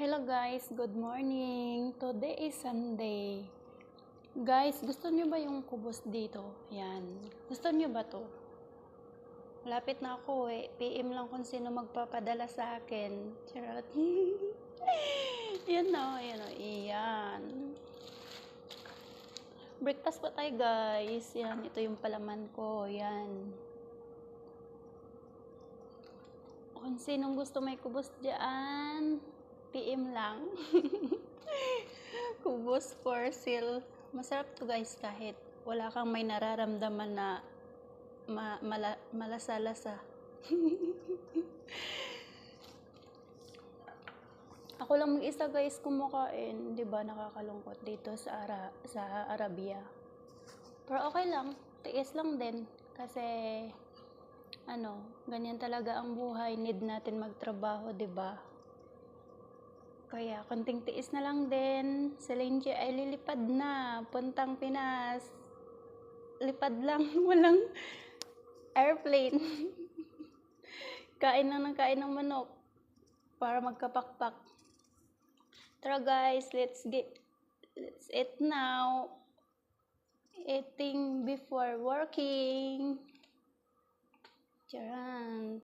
Hello guys, good morning. Today is Sunday. Guys, gusto niyo ba yung kubos dito? Yan. Gusto niyo ba to? Lapit na ako eh. PM lang kung sino magpapadala sa akin. Charot. Yan o, yan o. Iyan. Breakfast pa tayo guys. Yan, ito yung palaman ko. Yan. Kung sinong gusto may kubos dyan, PM lang. Kubos for sale. Masarap to guys kahit wala kang may nararamdaman na malasa-lasa. Ako lang mag-isa guys kumakain, 'di ba? Nakakalungkot dito sa Arabia. Pero okay lang, tiis lang din kasi ganyan talaga ang buhay, need natin magtrabaho, 'di ba? Kaya konting tiis na lang din. Si Lenji ay lilipad na puntang Pinas. Lipad lang, walang airplane. Kain lang ng kain ng manok para magkapakpak. Tara guys, let's eat now. Eating before working. Charan.